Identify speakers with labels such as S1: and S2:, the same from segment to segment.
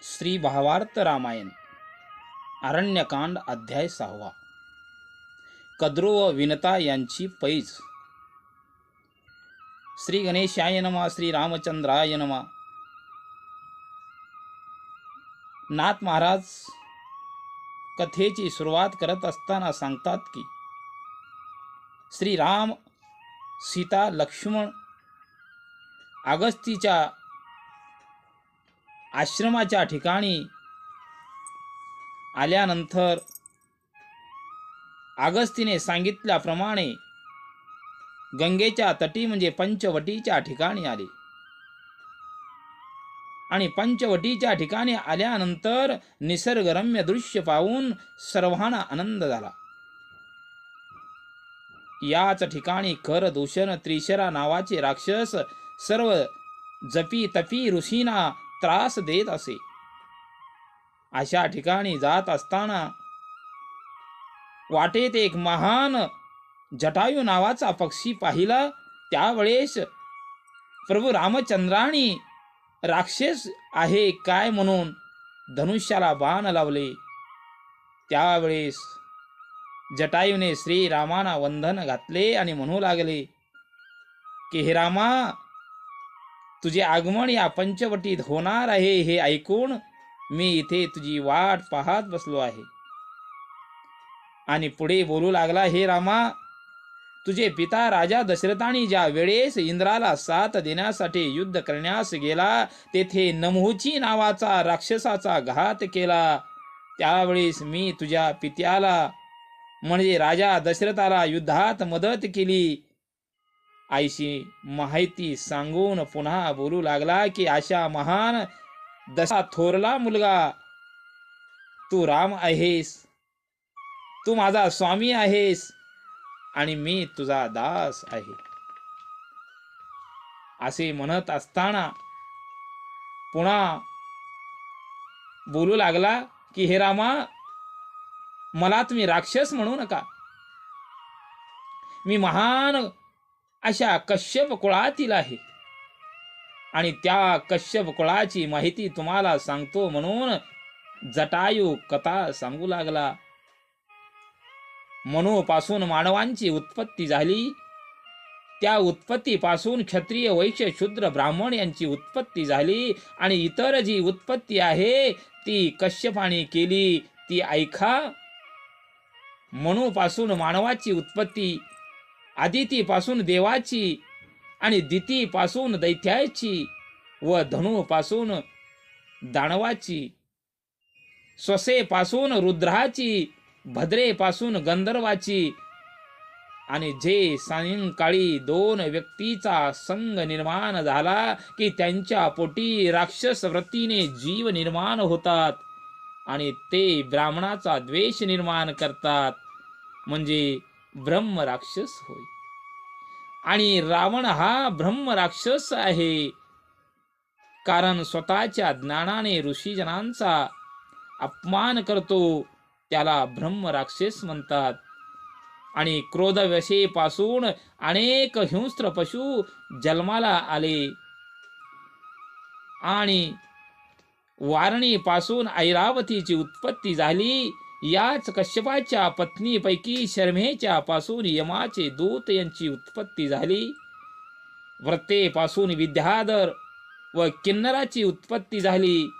S1: श्री भावार्थ रामायण अरण्यकांड अध्याय 6. कद्रू व विनता यांची पैज. श्री गणेशाय नमः. श्री रामचंद्राय नमः. नाथ महाराज कथेची सुरुवात करत असताना सांगतात की श्री राम, सीता, लक्ष्मण अगस्तीच्या आश्रमाच्या ठिकाणी आल्यानंतर अगस्तीने सांगितल्याप्रमाणे गंगेच्या तटी म्हणजे पंचवटीच्या ठिकाणी आले आणि पंचवटीच्या ठिकाणी आल्यानंतर निसर्गरम्य दृश्य पाहून सर्वांना आनंद झाला. याच ठिकाणी करदूषण त्रिशरा नावाचे राक्षस सर्व जपी तपी ऋषींना त्रास देत असे. अशा ठिकाणी जात असताना वाटेत एक महान जटायू नावाचा पक्षी पाहिला. त्यावेळेस प्रभू रामचंद्रांनी राक्षस आहे काय म्हणून धनुष्याला बाण लावले. त्यावेळेस जटायूने श्रीरामांना वंदन घातले आणि म्हणू लागले की हे रामा, तुझे आगमन या पंचवटीत होणार आहे हे ऐकून मी इथे तुझी वाट पाहत बसलो आहे. आणि पुढे बोलू लागला, हे रामा, तुझे पिता राजा दशरथाने ज्या वेळेस इंद्राला साथ देण्यासाठी युद्ध करण्यास गेला तेथे नमूची नावाचा राक्षसाचा घात केला. त्यावेळेस मी तुझ्या पित्याला म्हणजे राजा दशरथाला युद्धात मदत केली. आईशी माहिती सांगून पुन्हा बोलू लागला की अशा महान दशा थोरला मुलगा तू राम आहेस, तू माझा स्वामी आहेस आणि मी तुझा दास आहे. असे म्हणत असताना पुन्हा बोलू लागला की हे रामा, मला तुम्ही राक्षस म्हणू नका. मी महान अशा कश्यप कुळातील आहे आणि त्या कश्यप कुळाची माहिती तुम्हाला सांगतो म्हणून जटायू कथा सांगू लागला. मनूपासून मानवांची उत्पत्ती झाली. त्या उत्पत्तीपासून क्षत्रिय, वैश्य, शूद्र, ब्राह्मण यांची उत्पत्ती झाली आणि इतर जी उत्पत्ती आहे ती कश्यपाने केली. ती ऐका. मनूपासून मानवाची उत्पत्ती, आदितीपासून देवाची आणि दितीपासून दैत्याची व धनुपासून दानवाची, स्वसेपासून रुद्राची, भद्रेपासून गंधर्वाची आणि जे सायंकाळी दोन व्यक्तीचा संग निर्माण झाला की त्यांच्या पोटी राक्षस वृत्तीने जीव निर्माण होतात आणि ते ब्राह्मणाचा द्वेष निर्माण करतात म्हणजे ब्रह्म राक्षस होय. आणि रावण हा ब्रह्म राक्षस आहे, कारण स्वतःच्या ज्ञानाने ऋषीजनांचा अपमान करतो, त्याला ब्रह्म राक्षस म्हणतात. आणि क्रोधवशेपासून अनेक हिंस्त्र पशु जन्माला आले आणि वारणीपासून ऐरावतीची उत्पत्ती झाली. याच कश्यपाच्या पत्नीपैकी शर्मेच्या पासून यमाचे दूत यांची उत्पत्ती झाली. व्रतेपासून विद्याधर व किन्नराची उत्पत्ती झाली.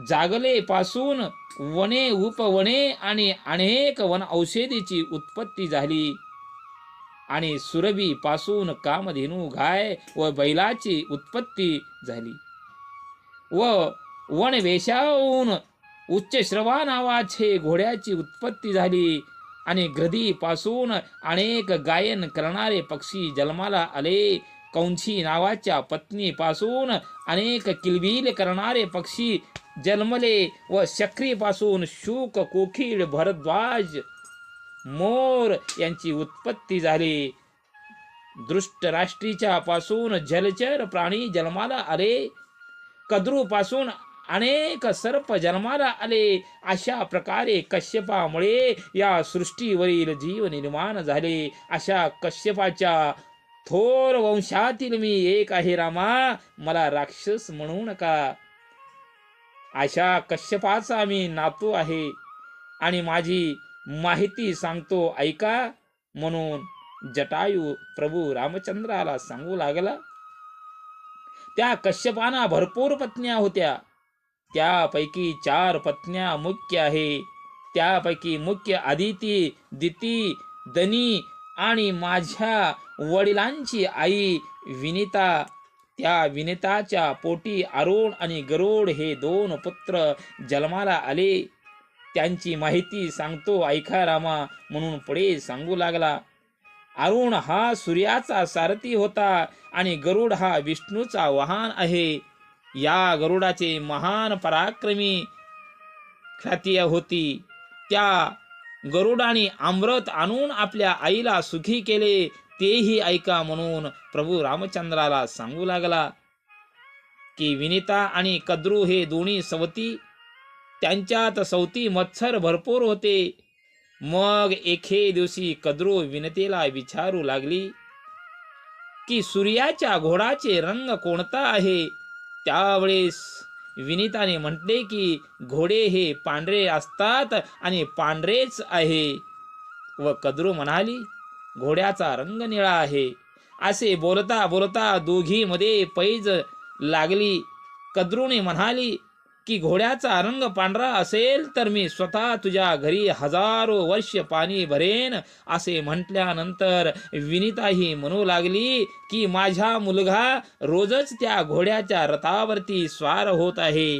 S1: जागले पासून वने, उपवने आणि अनेक वन औषधीची उत्पत्ती झाली. आणि सुरभी पासून कामधेनू, गाय व बैलाची उत्पत्ती झाली. व वनवेशाहून उच्चश्रवा नावाचे घोड्याची उत्पत्ती झाली. आणि ग्रदीपासून अनेक गायन करणारे पक्षी जन्माला आले. कौंची नावाच्या पत्नीपासून अनेक किलबिल करणारे पक्षी जन्मले व शक्रीपासून शुक, कोकिळ, भरद्वाज, मोर यांची उत्पत्ती झाली. दृष्टराष्ट्रीच्या पासून जलचर प्राणी जन्माला आले. कद्रूपासून अनेक सर्प जन्माला आले. अशा प्रकारे कश्यपामुळे या सृष्टीवरील जीव निर्माण झाले. अशा कश्यपाच्या थोर वंशातील मी एक आहे रामा, मला राक्षस म्हणू नका. अशा कश्यपाचा मी नातू आहे आणि माझी माहिती सांगतो ऐका, म्हणून जटायू प्रभू रामचंद्राला सांगू लागला. त्या कश्यपाना भरपूर पत्न्या होत्या. त्यापैकी 4 पत्न्या मुख्य आहे. त्यापैकी मुख्य आदिती, दिती, दनी आणि माझ्या वडिलांची आई विनिता. त्या विनिताच्या पोटी अरुण आणि गरुड हे 2 पुत्र जन्माला आले. त्यांची माहिती सांगतो ऐका रामा, म्हणून पुढे सांगू लागला. अरुण हा सूर्याचा सारथी होता आणि गरुड हा विष्णूचा वाहन आहे. या गरुडाचे महान पराक्रमी ख्याती होती. त्या गरुडाने अमृत आणून आपल्या आईला सुखी केले, तेही ऐका, म्हणून प्रभू रामचंद्राला सांगू लागला की विनिता आणि कद्रू हे दोन्ही सवती. त्यांच्यात सवती मत्सर भरपूर होते. मग एके दिवशी कद्रू विनतेला विचारू लागली की सूर्याच्या घोडाचे रंग कोणता आहे. त्यावेळेस विनिताने म्हटले की घोडे हे पांढरे असतात आणि पांढरेच आहे. व कद्रू म्हणाली घोड्याचा रंग निळा आहे. असे बोलता बोलता दोघीमध्ये पैज लागली. कद्रूने म्हणाली की घोड्याचा रंग पांढरा असेल तर मी स्वतः तुझ्या घरी 1000 वर्ष पाणी भरेन. असे म्हटल्यानंतर विनिताही म्हणू लागली की माझा मुलगा रोजच त्या घोड्याच्या रथावरती स्वार होत आहे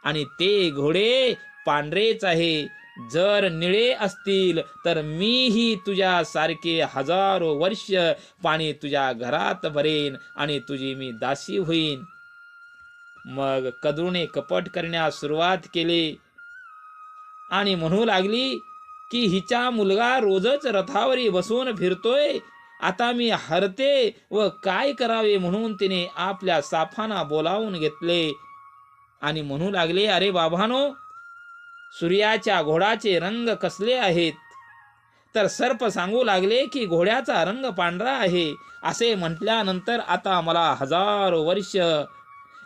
S1: आणि ते घोडे पांढरेच आहे. जर निळे असतील तर मीही तुझ्यासारखे 1000 वर्ष पाणी तुझ्या घरात भरेन आणि तुझी मी दासी होईन. मग कद्रूने कपट करण्यास सुरुवात केली आणि म्हणू लागली की हिचा मुलगा रोजच रथावरी बसून फिरतोय. आता मी हरते व काय करावे, म्हणून तिने आपल्या साफाना बोलावून घेतले आणि म्हणू लागले अरे बाबानो, सूर्याच्या घोडाचे रंग कसले आहेत. तर सर्प सांगू लागले की घोड्याचा रंग पांढरा आहे. असे म्हटल्यानंतर आता मला 1000 वर्ष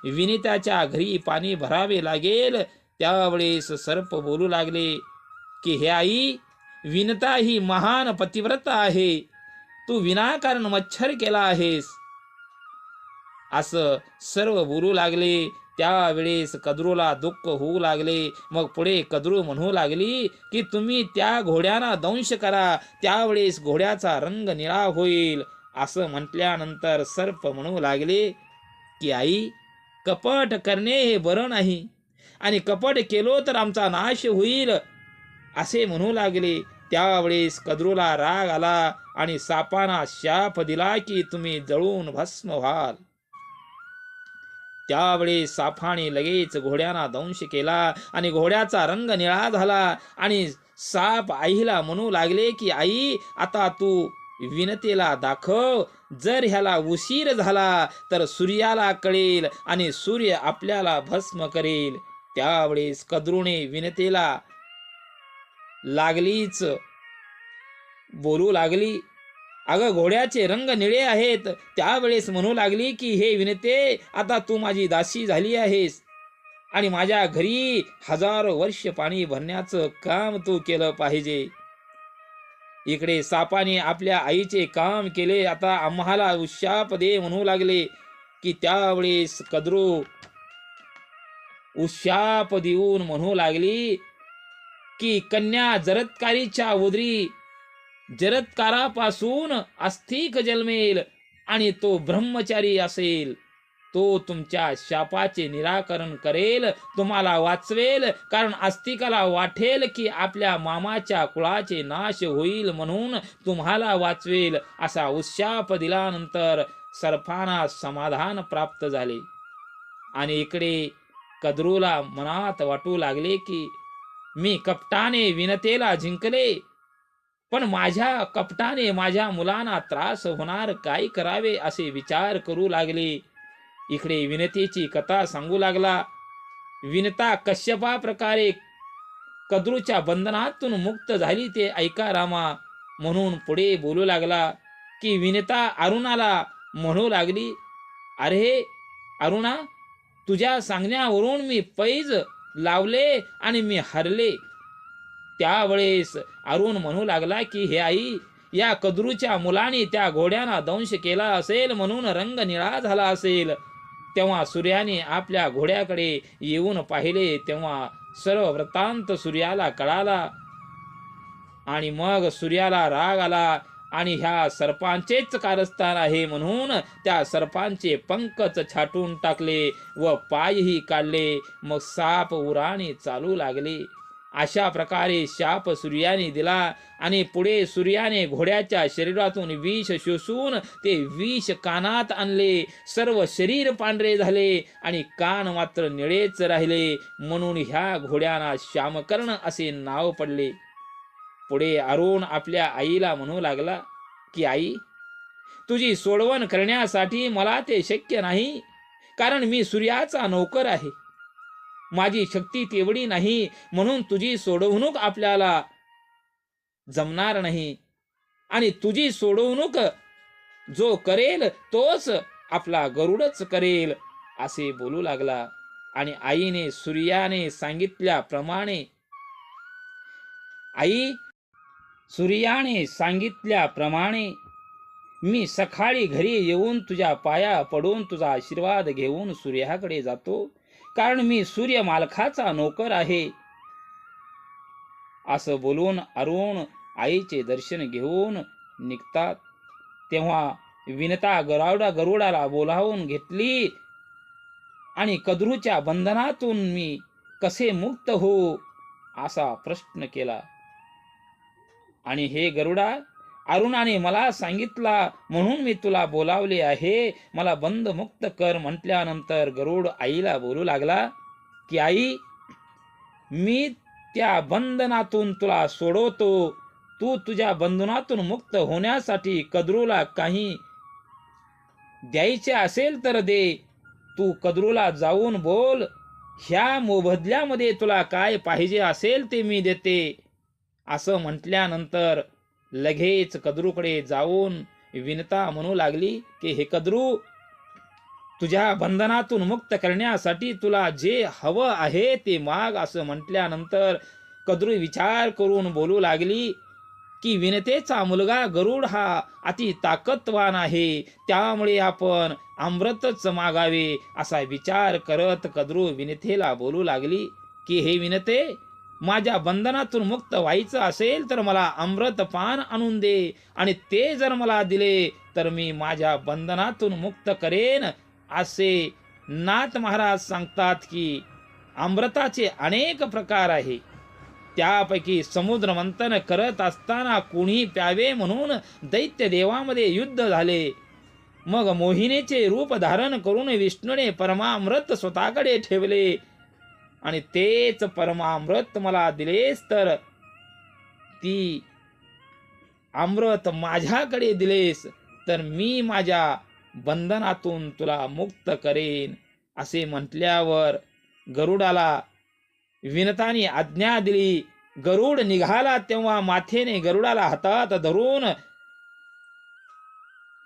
S1: विनिताच्या घरी पाणी भरावे लागेल. त्यावेळेस सर्प बोलू लागले की हे आई, विनिता ही महान पतिव्रता आहे. तू विनाकारण मच्छर केला आहेस. असं सर्व बोलू लागले. त्यावेळेस कद्रूला दुःख होऊ लागले. मग पुढे कद्रू म्हणू लागली की तुम्ही त्या घोड्याला दंश करा, त्यावेळेस घोड्याचा रंग निळा होईल. असं म्हटल्यानंतर सर्प म्हणू लागले की आई, कपट करणे हे बरं नाही आणि कपट केलो तर आमचा नाश होईल. असे म्हणू लागले. त्यावेळेस कद्रूला राग आला आणि सापाना शाप दिला की तुम्ही जळून भस्म व्हाल. त्यावेळेस सापाने लगेच घोड्याला दंश केला आणि घोड्याचा रंग निळा झाला आणि साप आईला म्हणू लागले की आई, आता तू विनतेला दाखव. जर ह्याला उशीर झाला तर सूर्याला कळेल आणि सूर्य आपल्याला भस्म करेल. त्यावेळेस कद्रूने विनतेला लागलीच बोलू लागली, अगं घोड्याचे रंग निळे आहेत. त्यावेळेस म्हणू लागली की हे विनते, आता तू माझी दासी झाली आहेस आणि माझ्या घरी 1000 वर्ष पाणी भरण्याचं काम तू केलं पाहिजे. इकडे सापाने आपल्या आईचे काम केले. आता आम्हाला उशाप दे म्हणू लागले की त्यावेळेस कद्रू उशाप देऊन म्हणू लागली की कन्या जरत्कारीच्या उदरी जरत्कारापासून अस्तिक जन्मेल आणि तो ब्रह्मचारी असेल. तो तुमच्या शापाचे निराकरण करेल, तुम्हाला वाचवेल. कारण अस्तिकाला वाटेल की आपल्या मामाच्या कुळाचे नाश होईल, म्हणून तुम्हाला वाचवेल. असा उशाप दिल्यानंतर सर्पांना समाधान प्राप्त झाले. आणि इकडे कद्रूला मनात वाटू लागले की मी कपटाने विनतेला जिंकले, पण माझ्या कपटाने माझ्या मुलांना त्रास होणार, काय करावे असे विचार करू लागले. इकडे विनतेची कथा सांगू लागला. विनता कश्यपा प्रकारे कद्रूच्या बंधनातून मुक्त झाली ते ऐका रामा, म्हणून पुढे बोलू लागला की विनिता अरुणाला म्हणू लागली, अरे अरुणा, तुझ्या सांगण्यावरून मी पैज लावले आणि मी हरले. त्यावेळेस अरुण म्हणू लागला की हे आई, या कद्रूच्या मुलाने त्या घोड्याला दंश केला असेल म्हणून रंग निळा झाला असेल. तेव्हा सूर्याने आपल्या घोड्याकडे येऊन पाहिले, तेव्हा सर्व वृत्तांत सूर्याला कळाला आणि मग सूर्याला राग आला आणि ह्या सर्पांचेच कारस्थान आहे म्हणून त्या सर्पांचे पंखच छाटून टाकले व पायही काढले. मग साप उराणे चालू लागले. अशा प्रकारे शाप सूर्याने दिला आणि पुढे सूर्याने घोड्याच्या शरीरातून विष शोषून ते विष कानात आणले. सर्व शरीर पांढरे झाले आणि कान मात्र निळेच राहिले, म्हणून ह्या घोड्याला श्यामकर्ण असे नाव पडले. पुढे अरुण आपल्या आईला म्हणू लागला की आई, तुझी सोडवण करण्यासाठी मला ते शक्य नाही, कारण मी सूर्याचा नोकर आहे. माझी शक्ती तेवढी नाही, म्हणून तुझी सोडवणूक आपल्याला जमणार नाही. आणि तुझी सोडवणूक जो करेल तोच आपला गरुडच करेल, असे बोलू लागला. आणि आईने सूर्याने सांगितल्याप्रमाणे मी सकाळी घरी येऊन तुझ्या पाया पडून तुझा आशीर्वाद घेऊन सूर्याकडे जातो, कारण मी सूर्य मालकाचा नोकर आहे. असं बोलून अरुण आईचे दर्शन घेऊन निघतात. तेव्हा विनता गरुडाला बोलावून घेतली आणि कद्रूच्या बंधनातून मी कसे मुक्त हो, असा प्रश्न केला. आणि हे गरुडा, अरुणाने मला सांगितला म्हणून मी तुला बोलावले आहे, मला बंध मुक्त कर म्हटल्यानंतर गरुड आईला बोलू लागला की आई, मी त्या बंधनातून तुला सोडवतो. तू तुझ्या बंधनातून मुक्त होण्यासाठी कद्रूला काही द्यायचे असेल तर दे. तू कद्रूला जाऊन बोल, ह्या मोबदल्यामध्ये तुला काय पाहिजे असेल ते मी देते. असं म्हटल्यानंतर लगेच कद्रूकडे जाऊन विनता म्हणू लागली की हे कद्रू, तुझ्या बंधनातून मुक्त करण्यासाठी तुला जे हवं आहे ते माग. असं म्हटल्यानंतर कद्रू विचार करून बोलू लागली की विनतेचा मुलगा गरुड हा अति ताकदवान आहे, त्यामुळे आपण अमृतच मागावे. असा विचार करत कद्रू विनतेला बोलू लागली की हे विनते, माझ्या बंधनातून मुक्त व्हायचं असेल तर मला अमृत पान आणून दे, आणि ते जर मला दिले तर मी माझ्या बंधनातून मुक्त करेन. असे नाथ महाराज सांगतात की अमृताचे अनेक प्रकार आहे, त्यापैकी समुद्र मंथन करत असताना कोणी प्यावे म्हणून दैत्य देवामध्ये युद्ध झाले. मग मोहिनीचे रूप धारण करून विष्णूने परमामृत स्वतःकडे ठेवले आणि तेच परमामृत मला दिलेस तर ती अमृत माझ्याकडे दिलेस तर मी माझ्या बंधनातून तुला मुक्त करेन. असे म्हटल्यावर गरुडाला विनताने आज्ञा दिली. गरुड निघाला तेव्हा माथेने गरुडाला हातात धरून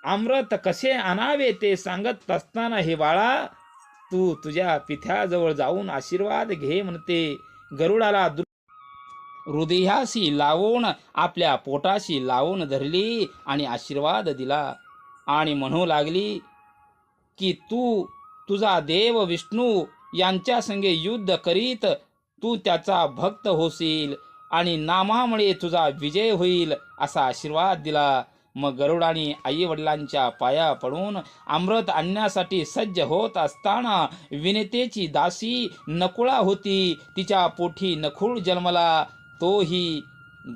S1: अमृत कसे आणावे ते सांगत असताना, हे बाळा, तू तुझ्या पित्याजवळ जाऊन आशीर्वाद घे म्हणते. गरुडाला हृदयाशी लावून आपल्या पोटाशी लावून धरली आणि आशीर्वाद दिला आणि म्हणू लागली की तू तुझा देव विष्णू यांच्या संगे युद्ध करीत तू त्याचा भक्त होशील आणि नामामुळे तुझा विजय होईल, असा आशीर्वाद दिला. मग गरुडाने आई वडिलांच्या पाया पडून अमृत आणण्यासाठी सज्ज होत असताना विनतेची दासी नकुळा होती, तिच्या पोटी नकुळ जन्मला. तोही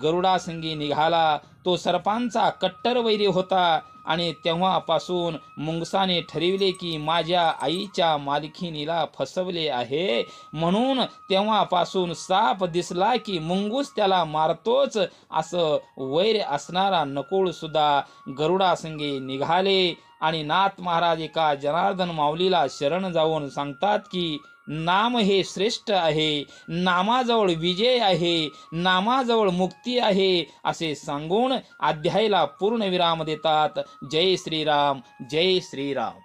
S1: गरुडासंगी निघाला. तो सर्पांचा कट्टर वैरी होता आणि तेव्हापासून मुंगसाने ठरविले की माझ्या आईच्या मालकिनीला फसवले आहे, म्हणून तेव्हापासून साप दिसला की मुंगूस त्याला मारतोच, असं वैर असणारा नकुळ सुद्धा गरुडासंगे निघाले आणि नाथ महाराज एका जनार्दन माऊलीला शरण जाऊन सांगतात की नाम हे श्रेष्ठ आहे, नामाजवळ विजय आहे, नामाजवळ मुक्ती आहे असे सांगून अध्यायाला पूर्ण विराम देतात. जय श्रीराम, जय श्रीराम.